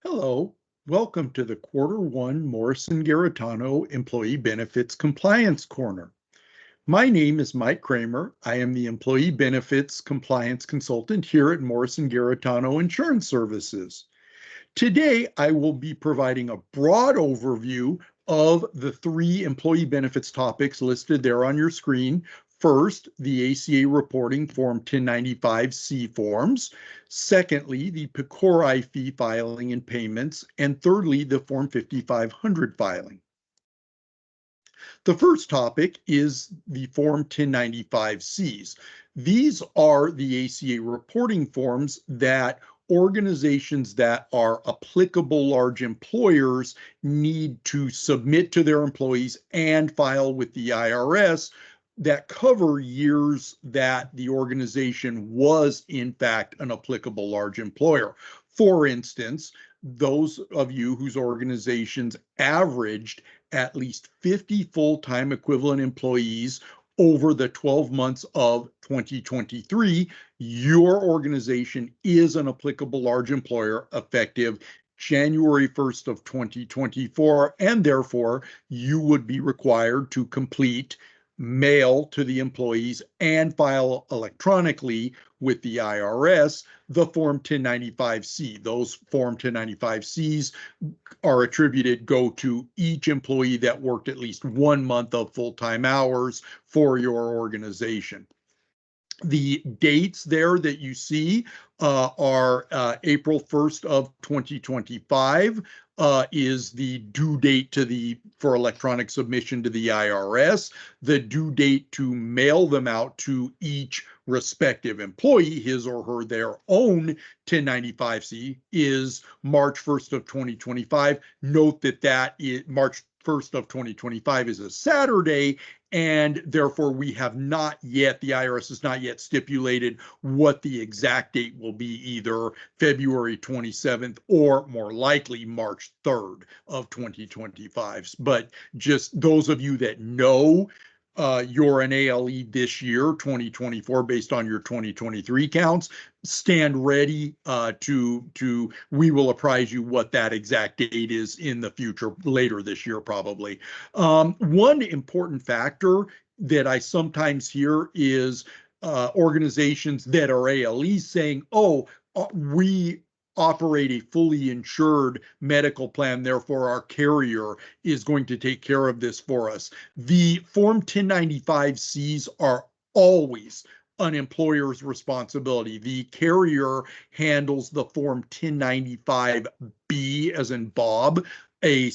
Hello, welcome to the Quarter 1 Morrison Garritano Employee Benefits Compliance Corner. My name is Mike Kramer. I am the Employee Benefits Compliance Consultant here at Morrison Garritano Insurance Services. Today, I will be providing a broad overview of the 3 employee benefits topics listed there on your screen. First, the ACA Reporting Form 1095-C forms. Secondly, the PCORI fee filing and payments. And thirdly, the Form 5500 filing. The first topic is the Form 1095-Cs. These are the ACA reporting forms that organizations that are applicable large employers need to submit to their employees and file with the IRS that cover years that the organization was in fact an applicable large employer. For instance, those of you whose organizations averaged at least 50 full-time equivalent employees over the 12 months of 2023, your organization is an applicable large employer effective January 1st of 2024, and therefore you would be required to complete mail to the employees and file electronically with the IRS the Form 1095-C. Those Form 1095-Cs are go to each employee that worked at least 1 month of full-time hours for your organization. The dates there that you see are April 1st of 2025 is the due date for electronic submission to the IRS. The due date to mail them out to each respective employee, his or her their own 1095-C, is March 1st of 2025. Note that March 1st of 2025 is a Saturday, and therefore we have not yet, the IRS has not yet stipulated what the exact date will be, either February 27th or more likely March 3rd of 2025. But just those of you that know you're an ALE this year, 2024, based on your 2023 counts, stand ready we will apprise you what that exact date is in the future, later this year probably. One important factor that I sometimes hear is organizations that are ALEs saying, oh, we operate a fully insured medical plan, therefore our carrier is going to take care of this for us. The Form 1095-Cs are always an employer's responsibility. The carrier handles the Form 1095-B, as in Bob, a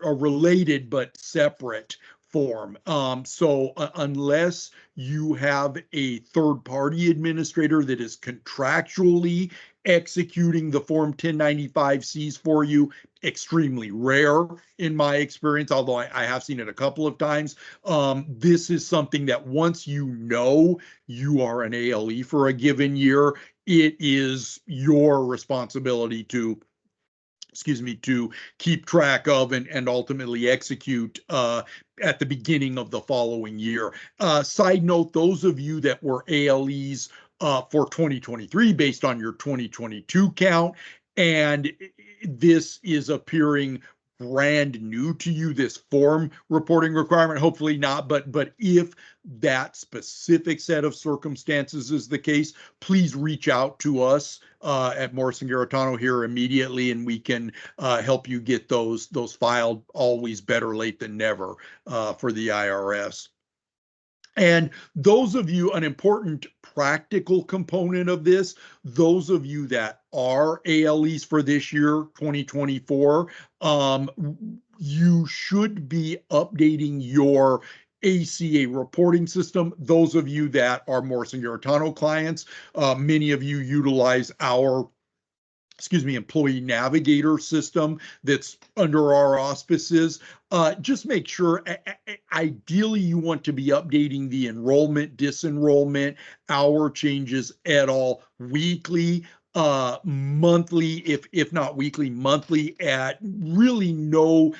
related but separate form. So unless you have a third-party administrator that is contractually executing the Form 1095-Cs for you, extremely rare in my experience, although I have seen it a couple of times. This is something that once you know you are an ALE for a given year, it is your responsibility to keep track of and ultimately execute at the beginning of the following year. Side note, those of you that were ALEs for 2023 based on your 2022 count, and this is appearing brand new to you, this form reporting requirement, hopefully not, but if that specific set of circumstances is the case, please reach out to us at Morrison Garritano here immediately, and we can help you get those filed. Always better late than never for the IRS. And those of you, an important practical component of this, those of you that are ALEs for this year, 2024, you should be updating your ACA reporting system. Those of you that are Morrison Garritano clients, many of you utilize our employee navigator system that's under our auspices. Just make sure, ideally you want to be updating the enrollment, disenrollment, hour changes et al. Weekly. monthly, if not weekly, monthly at no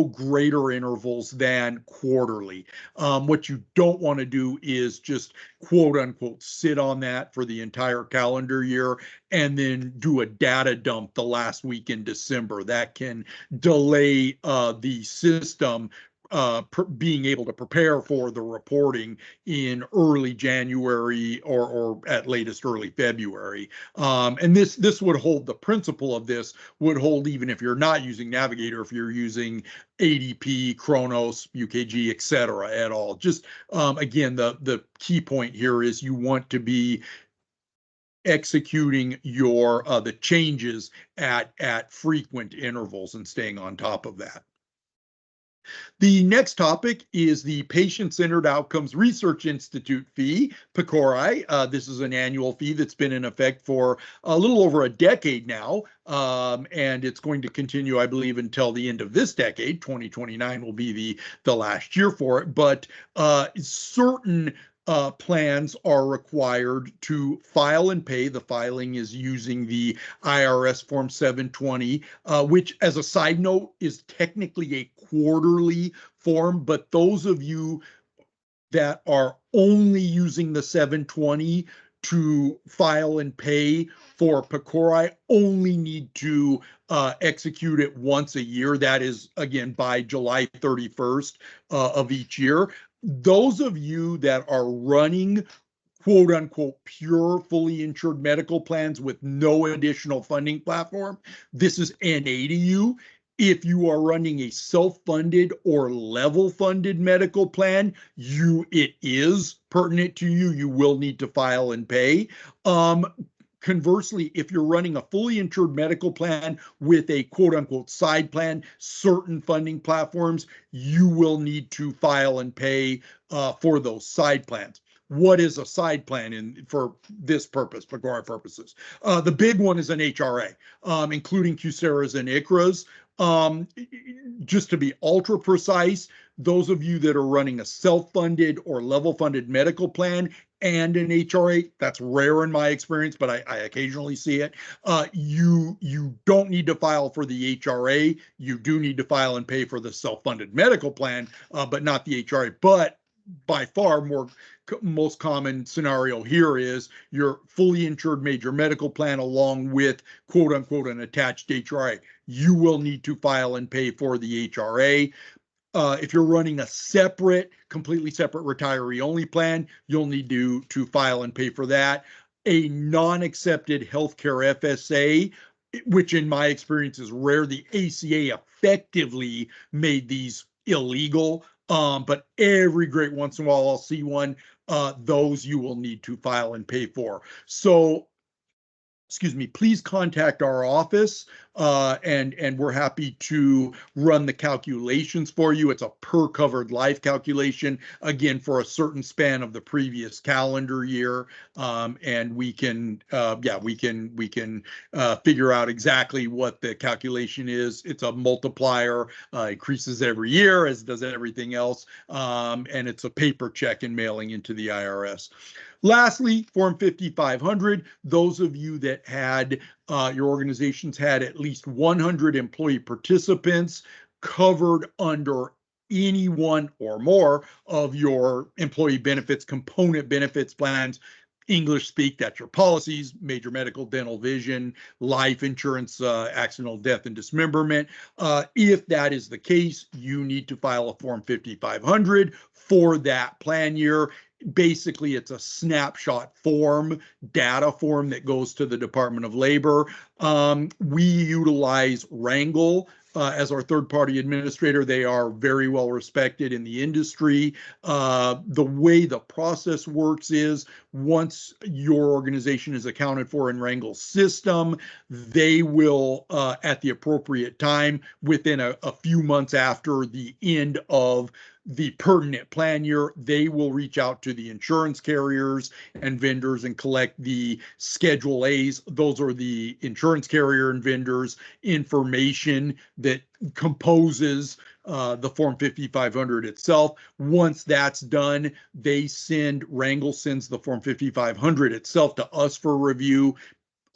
greater intervals than quarterly. What you don't want to do is just quote unquote sit on that for the entire calendar year and then do a data dump the last week in December. That can delay the system being able to prepare for the reporting in early January or at latest early February. And this would hold, the principle of this would hold even if you're not using Navigator, if you're using ADP, Kronos, UKG, et cetera, at all. Just again, the key point here is you want to be executing your the changes at frequent intervals and staying on top of that. The next topic is the Patient-Centered Outcomes Research Institute fee, PCORI. This is an annual fee that's been in effect for a little over a decade now, and it's going to continue, I believe, until the end of this decade. 2029 will be the last year for it, but certain plans are required to file and pay. The filing is using the IRS Form 720, which, as a side note, is technically a quarterly form, but those of you that are only using the 720 to file and pay for PCORI only need to execute it once a year. That is, again, by July 31st of each year. Those of you that are running quote unquote pure fully insured medical plans with no additional funding platform, this is NA to you. If you are running a self-funded or level-funded medical plan, it is pertinent to you. You will need to file and pay. Conversely, if you're running a fully insured medical plan with a quote unquote side plan, certain funding platforms, you will need to file and pay for those side plans. What is a side plan for this purpose, PCORI purposes? The big one is an HRA, including QSERAs and ICRAs. Just to be ultra precise, those of you that are running a self-funded or level-funded medical plan and an HRA, that's rare in my experience, but I occasionally see it. You don't need to file for the HRA. You do need to file and pay for the self-funded medical plan, but not the HRA. But by far most common scenario here is your fully insured major medical plan along with quote unquote an attached HRA. You will need to file and pay for the HRA. If you're running a completely separate retiree only plan, you'll need to file and pay for that. A non-accepted healthcare FSA, which in my experience is rare, the ACA effectively made these illegal. But every great once in a while I'll see one. Those you will need to file and pay for. So, excuse me, please contact our office and we're happy to run the calculations for you. It's a per covered life calculation, again, for a certain span of the previous calendar year. And we can figure out exactly what the calculation is. It's a multiplier, increases every year, as does everything else. And it's a paper check and mailing into the IRS. Lastly, Form 5500, those of you that had, your organizations had at least 100 employee participants covered under any one or more of your employee benefits, component benefits plans. English speak, that's your policies, major medical, dental, vision, life insurance, accidental death and dismemberment. If that is the case, you need to file a Form 5500 for that plan year. Basically, it's a snapshot form, data form that goes to the Department of Labor. We utilize Wrangle as our third-party administrator. They are very well respected in the industry. The way the process works is once your organization is accounted for in Wrangle's system, they will, at the appropriate time, within a few months after the end of the pertinent plan year, they will reach out to the insurance carriers and vendors and collect the Schedule A's. Those are the insurance carrier and vendors information that composes the Form 5500 itself. Once that's done, Wrangle sends the Form 5500 itself to us for review.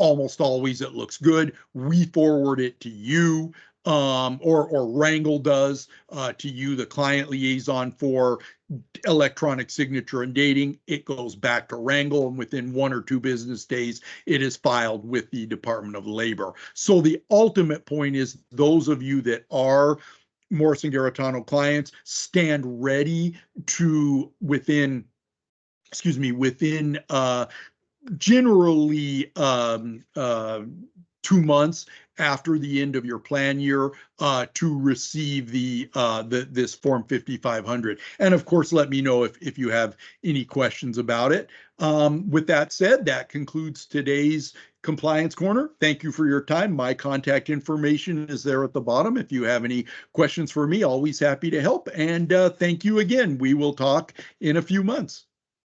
Almost always it looks good. We forward it to you, or Wrangle does to you, the client liaison, for electronic signature and dating. It goes back to Wrangle, and within 1 or 2 business days, it is filed with the Department of Labor. So the ultimate point is, those of you that are Morrison Garritano clients, stand ready to, within generally 2 months after the end of your plan year, to receive this Form 5500. And of course, let me know if you have any questions about it. With that said, that concludes today's Compliance Corner. Thank you for your time. My contact information is there at the bottom. If you have any questions for me, always happy to help. And thank you again. We will talk in a few months.